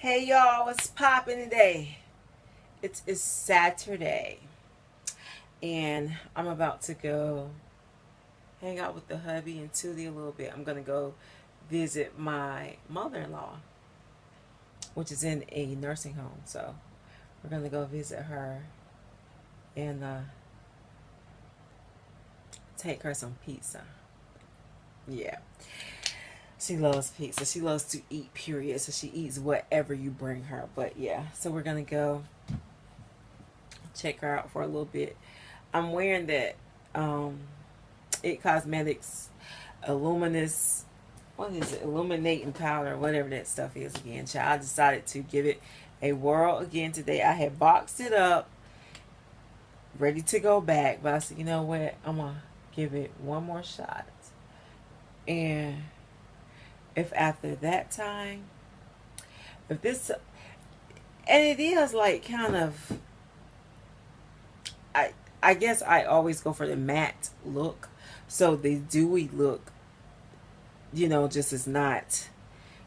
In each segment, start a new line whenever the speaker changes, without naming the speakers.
Hey y'all, what's popping today? It's Saturday, and I'm about to go hang out with the hubby and Tootie a little bit. I'm gonna go visit my mother-in-law, which is in a nursing home. So we're gonna go visit her and take her some pizza. Yeah, she loves pizza. She loves to eat, period. So she eats whatever you bring her. But yeah, so we're gonna go check her out for a little bit. I'm wearing that um, It Cosmetics Illuminous, what is it? Illuminating powder, whatever that stuff is again. Child, I decided to give it a whirl again today. I had boxed it up, ready to go back, but I said, you know what? I'm going to give it one more shot. And if after that time, if this, and it is like kind of, I, I guess I always go for the matte look. So the dewy look, just is not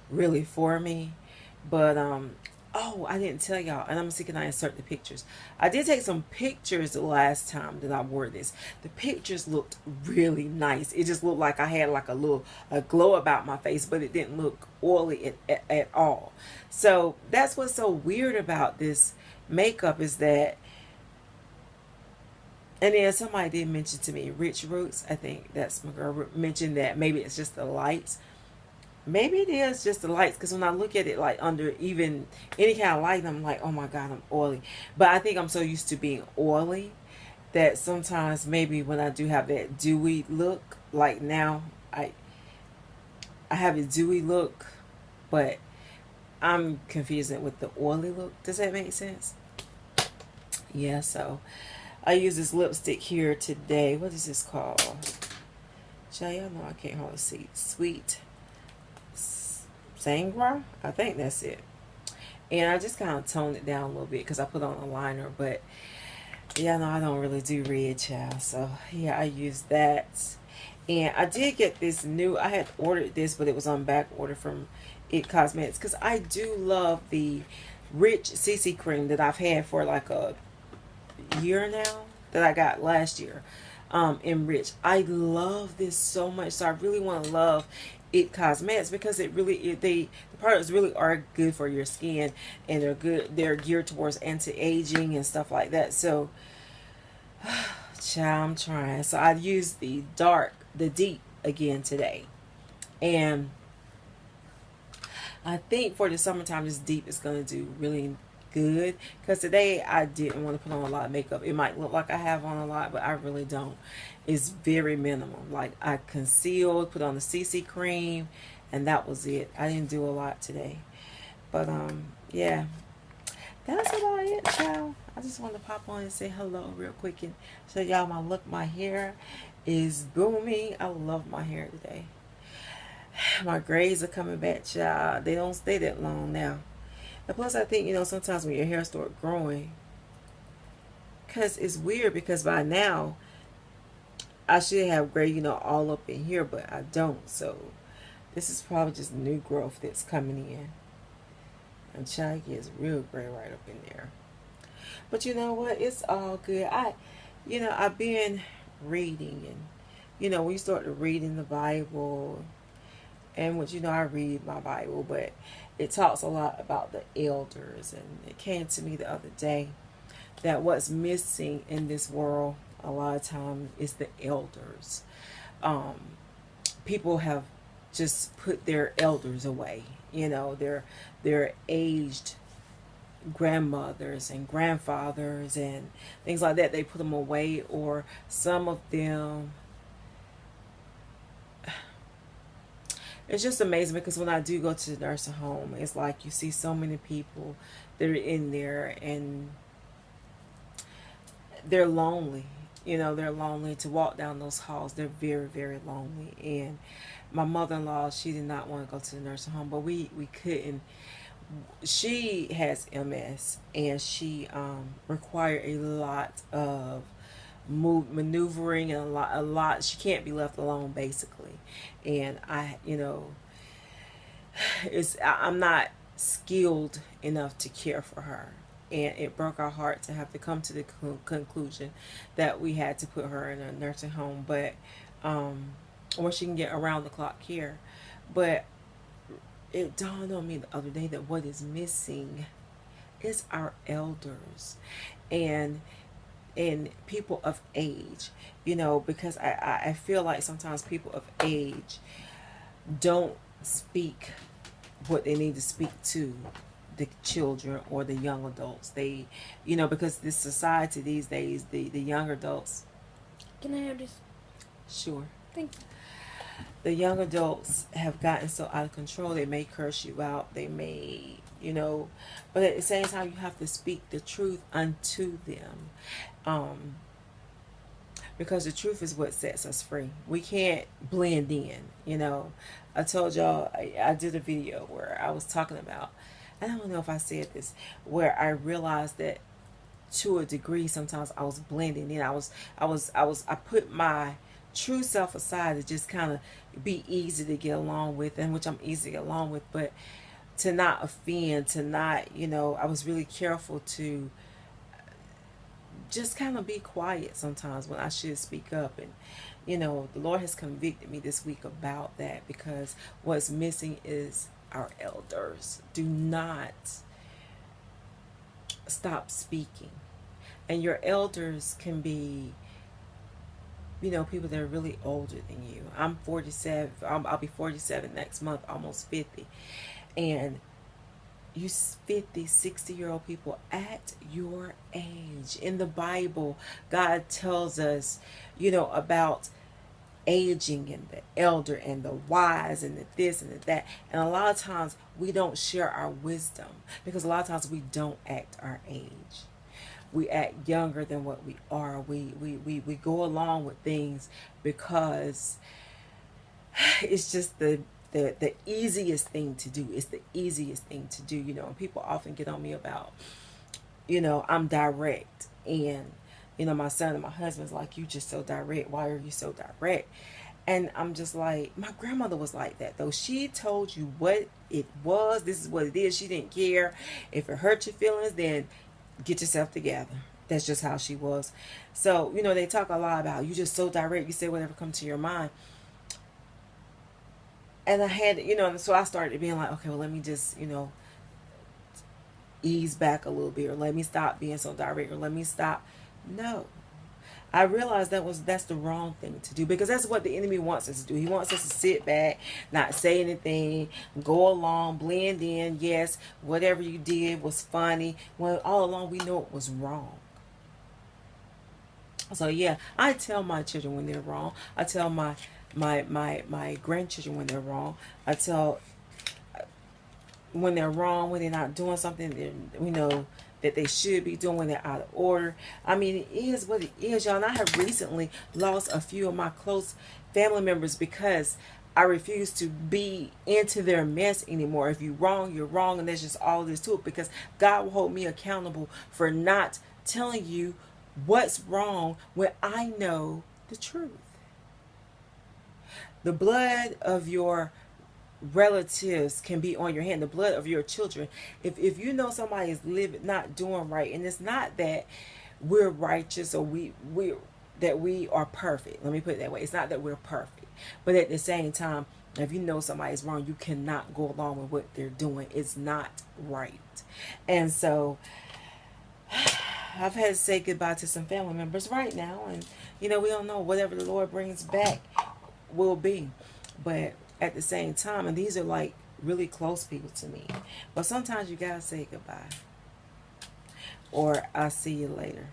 really for me. But oh, I didn't tell y'all, and I'm gonna see can I insert the pictures. I did take some pictures the last time that I wore this. The pictures looked really nice. It just looked like I had like a glow about my face, but it didn't look oily at all. So that's what's so weird about this makeup is that. And then somebody did mention to me, Rich Roots, I think that's my girl, mentioned that maybe it's just the lights. Maybe it is just the lights, because when I look at it like under even any kind of light, I'm like, oh my God, I'm oily. But I think I'm so used to being oily that sometimes maybe when I do have that dewy look, like now I have a dewy look, but I'm confusing it with the oily look. Does that make sense? Yeah, so I use this lipstick here today. What is this called? Y'all know I can't hardly see. Sweet Sangra? I think that's it. And I just kind of toned it down a little bit because I put on a liner. But yeah, no, I don't really do red, child. So yeah, I use that. And I did get this new, I had ordered this, but it was on back order from It Cosmetics. Because I do love the Rich CC cream that I've had for like a year now, that I got last year in Rich. I love this so much. So I really want to love It Cosmetics because the products really are good for your skin, and they're geared towards anti-aging and stuff like that. So child, I'm trying. So I used the deep again today. And I think for the summertime, this deep is going to do really good. Because today I didn't want to put on a lot of makeup. It might look like I have on a lot, but I really don't. It's very minimum. Like I concealed, put on the CC cream, and that was it. I didn't do a lot today. But yeah. That's about it, child. I just wanted to pop on and say hello real quick and show y'all my look. My hair is booming. I love my hair today. My grays are coming back, child. They don't stay that long now. And plus, I think, sometimes when your hair start growing, because it's weird because by now, I should have gray, all up in here, but I don't. So, this is probably just new growth that's coming in. And child gets real gray right up in there. But you know what? It's all good. I've been reading, and when you start to read in the Bible, and what I read my Bible, but it talks a lot about the elders, and it came to me the other day that what's missing in this world a lot of time is the elders. Um, People have just put their elders away. Their aged grandmothers and grandfathers and things like that. They put them away, or some of them. It's just amazing because when I do go to the nursing home, it's like you see so many people that are in there and they're lonely. They're lonely to walk down those halls. They're very, very lonely. And my mother-in-law, she did not want to go to the nursing home, but we couldn't. She has MS, and she required a lot of maneuvering, and a lot. She can't be left alone, basically. And I'm not skilled enough to care for her. And it broke our heart to have to come to the conclusion that we had to put her in a nursing home, but where she can get around the clock care. But it dawned on me the other day that what is missing is our elders and people of age, because I feel like sometimes people of age don't speak what they need to speak to the children or the young adults. They, because this society these days, the young adults.
Can I have this?
Sure.
Thank you.
The young adults have gotten so out of control. They may curse you out. They may, but at the same time, you have to speak the truth unto them. Because the truth is what sets us free. We can't blend in, I told y'all, I did a video where I was talking about, I don't know if I said this, where I realized that to a degree sometimes I was blending in. I put my true self aside to just kind of be easy to get along with, and which I'm easy to get along with, but to not offend, to not, I was really careful to just kind of be quiet sometimes when I should speak up. And the Lord has convicted me this week about that, because what's missing is our elders. Do not stop speaking. And your elders can be, people that are really older than you. I'm 47. I'll be 47 next month, almost 50. And you 50, 60-year-old people at your age. In the Bible, God tells us, about aging and the elder and the wise and the this and the that. And a lot of times we don't share our wisdom, because a lot of times we don't act our age. We act younger than what we are. We go along with things because it's just the easiest thing to do. It's the easiest thing to do, and people often get on me about, I'm direct. And, my son and my husband's like, you just so direct. Why are you so direct? And I'm just like, my grandmother was like that, though. She told you what it was. This is what it is. She didn't care. If it hurt your feelings, then get yourself together. That's just how she was. So, they talk a lot about, you just so direct. You say whatever comes to your mind. And I had, so I started being like, okay, well, let me just, ease back a little bit, or let me stop being so direct, or let me stop. No. I realized that's the wrong thing to do, because that's what the enemy wants us to do. He wants us to sit back, not say anything, go along, blend in. Yes, whatever you did was funny. Well, all along we know it was wrong. So yeah, I tell my children when they're wrong. I tell my grandchildren when they're wrong. I tell when they're wrong, when they're not doing something that that they should be doing, when they're out of order. I mean, it is what it is, y'all. And I have recently lost a few of my close family members because I refuse to be into their mess anymore. If you're wrong, you're wrong, and there's just all this to it, because God will hold me accountable for not telling you what's wrong when I know the truth. The blood of your relatives can be on your hand, the blood of your children. If you know somebody is not doing right, and it's not that we're righteous or we are perfect. Let me put it that way. It's not that we're perfect, but at the same time, if you know somebody's wrong, you cannot go along with what they're doing. It's not right. And so I've had to say goodbye to some family members right now, and we don't know, whatever the Lord brings back will be. But at the same time, and these are like really close people to me, but sometimes you gotta say goodbye, or I'll see you later,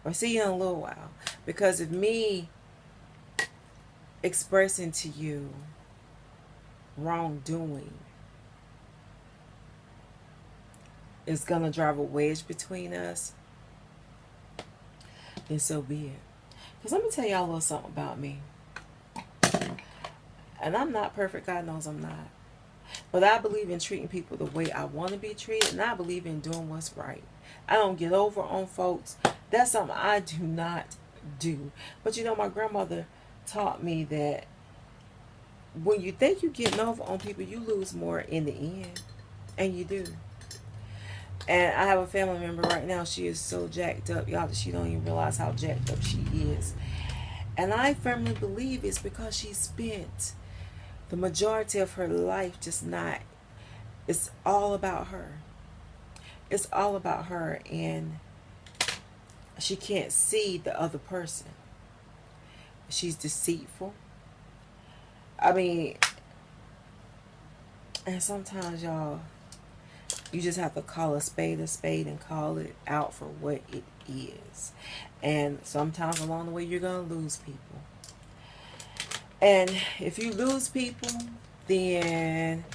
or see you in a little while, because of me expressing to you wrongdoing is gonna drive a wedge between us, then so be it. Because let me tell y'all a little something about me. And I'm not perfect. God knows I'm not. But I believe in treating people the way I want to be treated. And I believe in doing what's right. I don't get over on folks. That's something I do not do. But my grandmother taught me that when you think you're getting over on people, you lose more in the end. And you do. And I have a family member right now. She is so jacked up, y'all, that she don't even realize how jacked up she is. And I firmly believe it's because she spent the majority of her life just not. It's all about her. It's all about her, and she can't see the other person. She's deceitful. I mean, and sometimes, y'all, you just have to call a spade and call it out for what it is. And sometimes along the way, you're going to lose people. And if you lose people, then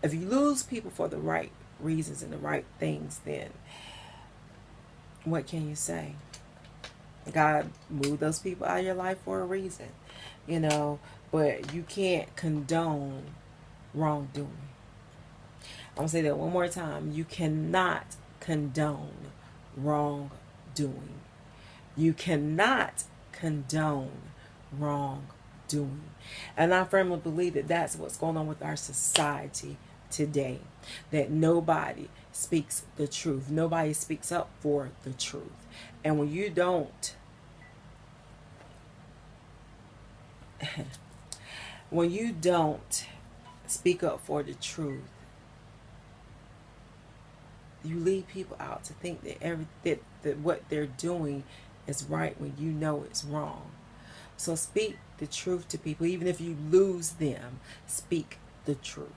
if you lose people for the right reasons and the right things, then what can you say? God moved those people out of your life for a reason, you know, but you can't condone wrongdoing. I'm going to say that one more time. You cannot condone wrongdoing. You cannot condone wrongdoing. And I firmly believe that that's what's going on with our society today. That nobody speaks the truth. Nobody speaks up for the truth. And when you don't, when you don't speak up for the truth, you lead people out to think that what they're doing is right when you know it's wrong. So speak the truth to people. Even if you lose them, speak the truth.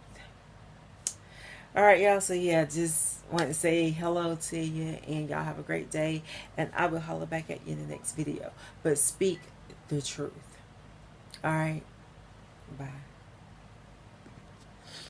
All right, y'all. So yeah, just want to say hello to you, and y'all have a great day. And I will holler back at you in the next video. But speak the truth. All right. Bye.